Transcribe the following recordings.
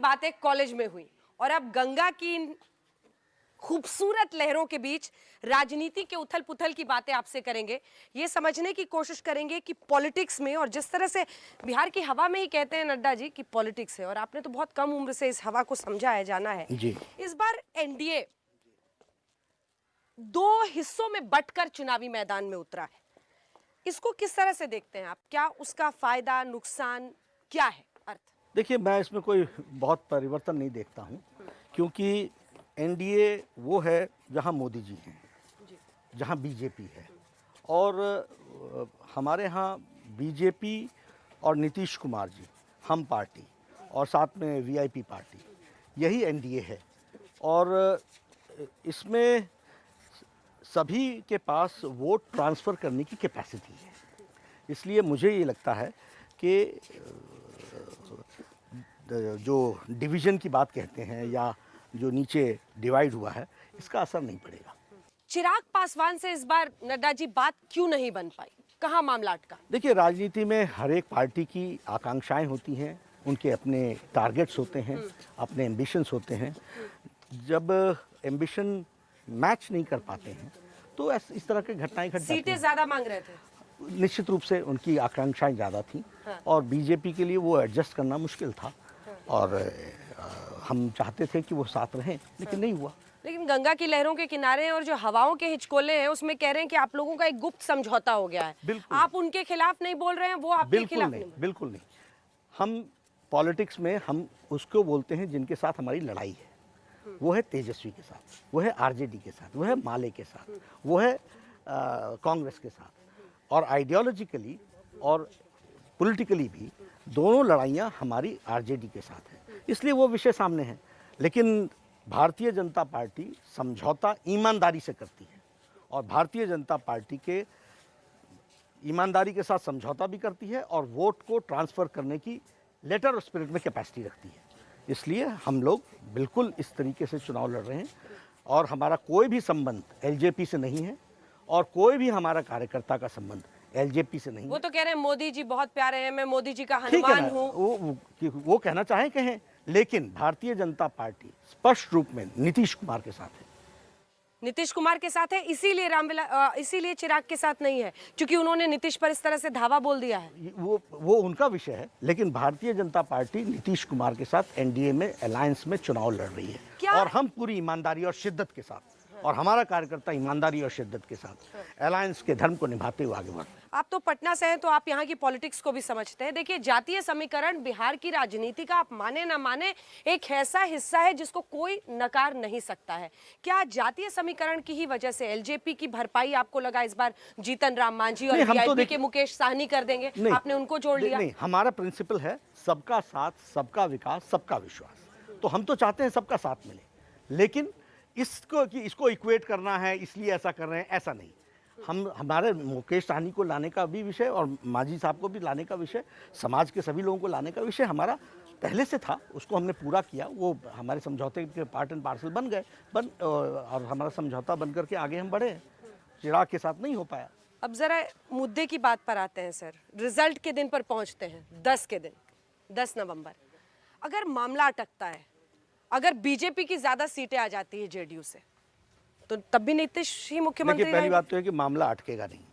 बातें कॉलेज में हुई और अब गंगा की इन खूबसूरत लहरों के बीच राजनीति के उथल पुथल की बातें आपसे करेंगे। ये समझने की कोशिश करेंगे कि पॉलिटिक्स में, और जिस तरह से बिहार की हवा में ही कहते हैं नड्डा जी कि पॉलिटिक्स है, और आपने तो बहुत कम उम्र से इस हवा को समझा है, जाना है जी। इस बार एनडीए दो हिस्सों में बंटकर चुनावी मैदान में उतरा है। इसको किस तरह से देखते हैं आप? क्या उसका फायदा नुकसान क्या है? अर्थ देखिए, मैं इसमें कोई बहुत परिवर्तन नहीं देखता हूँ, क्योंकि एनडीए वो है जहाँ मोदी जी हैं, जहाँ बीजेपी है, और हमारे यहाँ बीजेपी और नीतीश कुमार जी, हम पार्टी, और साथ में वीआईपी पार्टी, यही एनडीए है। और इसमें सभी के पास वोट ट्रांसफ़र करने की कैपेसिटी है। इसलिए मुझे ये लगता है कि जो डिवीज़न की बात कहते हैं या जो नीचे डिवाइड हुआ है, इसका असर नहीं पड़ेगा। चिराग पासवान से इस बार नड्डा जी बात क्यों नहीं बन पाई? कहाँ मामला अटका? देखिए, राजनीति में हर एक पार्टी की आकांक्षाएं होती हैं, उनके अपने टारगेट्स होते हैं, अपने एम्बिशंस होते हैं। जब एम्बिशन मैच नहीं कर पाते हैं तो इस तरह की घटनाएं घट जाती हैं। सीटें ज्यादा मांग रहे थे, निश्चित रूप से उनकी आकांक्षाएं ज़्यादा थीं, और बीजेपी के लिए वो एडजस्ट करना मुश्किल था, और हम चाहते थे कि वो साथ रहें, लेकिन नहीं हुआ। लेकिन गंगा की लहरों के किनारे और जो हवाओं के हिचकोले हैं उसमें कह रहे हैं कि आप लोगों का एक गुप्त समझौता हो गया है। बिल्कुल। आप उनके खिलाफ नहीं बोल रहे हैं, वो आपके खिलाफ नहीं। बिल्कुल नहीं। हम पॉलिटिक्स में हम उसको बोलते हैं जिनके साथ हमारी लड़ाई है। वो है तेजस्वी के साथ, वो है आरजेडी के साथ, वो है माले के साथ, वो है कांग्रेस के साथ। और आइडियोलॉजिकली और पॉलिटिकली भी दोनों लड़ाइयाँ हमारी आरजेडी के साथ हैं, इसलिए वो विषय सामने है। लेकिन भारतीय जनता पार्टी समझौता ईमानदारी से करती है, और भारतीय जनता पार्टी के ईमानदारी के साथ समझौता भी करती है, और वोट को ट्रांसफ़र करने की लेटर ऑफ स्पिरिट में कैपेसिटी रखती है। इसलिए हम लोग बिल्कुल इस तरीके से चुनाव लड़ रहे हैं, और हमारा कोई भी संबंध एलजेपी से नहीं है, और कोई भी हमारा कार्यकर्ता का संबंध एलजेपी से नहीं है। वो तो कह रहे हैं मोदी जी बहुत प्यारे हैं, मैं मोदी जी का ठीक है हनुमान ना, हूँ। वो कहना चाहें कहें, लेकिन भारतीय जनता पार्टी स्पष्ट रूप में नीतीश कुमार के साथ है। नीतीश कुमार के साथ है, इसीलिए चिराग के साथ नहीं है, क्योंकि उन्होंने नीतीश पर इस तरह से धावा बोल दिया है। वो उनका विषय है, लेकिन भारतीय जनता पार्टी नीतीश कुमार के साथ एनडीए में अलायंस में चुनाव लड़ रही है, और हम पूरी ईमानदारी और शिद्दत के साथ, और हमारा कार्यकर्ता ईमानदारी और शिद्दत के साथ अलायंस के धर्म को निभाते हुए आगे बढ़ रहे हैं। आप तो पटना से हैं, तो आप यहाँ की पॉलिटिक्स को भी समझते हैं। देखिए, जातीय समीकरण बिहार की राजनीति का, आप माने ना माने, एक ऐसा हिस्सा है जिसको कोई नकार नहीं सकता है। क्या जातीय समीकरण की ही वजह से एलजेपी की भरपाई आपको लगा इस बार जीतन राम मांझी और वीआईपी के मुकेश साहनी कर देंगे? आपने उनको जोड़ लिया? नहीं, हमारा प्रिंसिपल है सबका साथ, सबका विकास, सबका विश्वास। तो हम तो चाहते हैं सबका साथ मिले, लेकिन इसको इक्वेट करना है इसलिए ऐसा कर रहे हैं, ऐसा नहीं। हमारे मुकेश सहनी को लाने का भी विषय, और मांझी साहब को भी लाने का विषय, समाज के सभी लोगों को लाने का विषय हमारा पहले से था, उसको हमने पूरा किया। वो हमारे समझौते के पार्ट एंड पार्सल बन गए, और हमारा समझौता बन करके आगे हम बढ़े। चिराग के साथ नहीं हो पाया। अब जरा मुद्दे की बात पर आते हैं सर। रिजल्ट के दिन पर पहुंचते हैं, 10 के दिन, 10 नवंबर। अगर मामला अटकता है, अगर बीजेपी की ज्यादा सीटें आ जाती है जेडीयू से, तो तब भी नीतीश ही मुख्यमंत्री रहेंगे? पहली बात तो है कि मामला अटकेगा नहीं।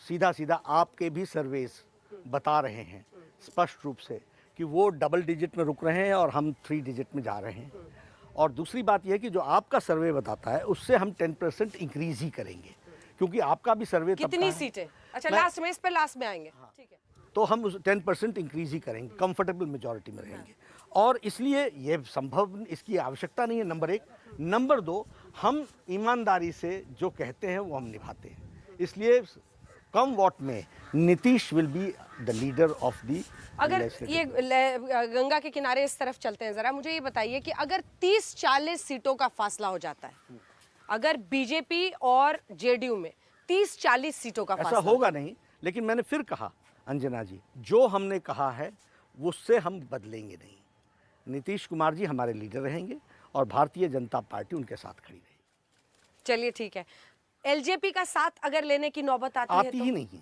सीधा सीधा आपके भी सर्वेस बता रहे हैं स्पष्ट रूप से कि वो डबल डिजिट में रुक रहे हैं, और हम 3 डिजिट में जा रहे हैं। और दूसरी बात यह है कि जो आपका सर्वे बताता है उससे हम 10% इंक्रीज ही करेंगे, क्योंकि आपका भी सर्वे कितनी सीटें? अच्छा, लास्ट में, इस पे लास्ट में आएंगे। ठीक है, तो हम उस 10% इंक्रीज ही करेंगे, कंफर्टेबल मेजॉरिटी में रहेंगे। और इसलिए ये संभव, इसकी आवश्यकता नहीं है, नंबर 1। नंबर 2, हम ईमानदारी से जो कहते हैं वो हम निभाते हैं। इसलिए कम वोट में Nitish will be the leader of the. अगर ये गंगा के किनारे इस तरफ चलते हैं, जरा मुझे ये बताइए कि अगर 30-40 सीटों का फासला हो जाता है, अगर बीजेपी और जेडीयू में 30-40 सीटों का फासला, ऐसा होगा नहीं, लेकिन मैंने फिर कहा अंजना जी, जो हमने कहा है उससे हम बदलेंगे नहीं। नीतीश कुमार जी हमारे लीडर रहेंगे, और भारतीय जनता पार्टी उनके साथ खड़ी रहेगी। चलिए ठीक है। एलजेपी का साथ अगर लेने की नौबत आती है तो? ही नहीं है,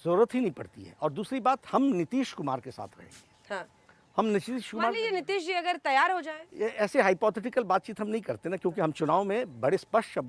जरूरत ही नहीं पड़ती है। और दूसरी बात, हम नीतीश कुमार के साथ रहेंगे। हाँ। हम नीतीश मान कुमार लीजिए नीतीश जी अगर तैयार हो जाए, ऐसे हाइपोथेटिकल बातचीत हम नहीं करते ना, क्योंकि हम चुनाव में बड़े स्पष्ट शब्द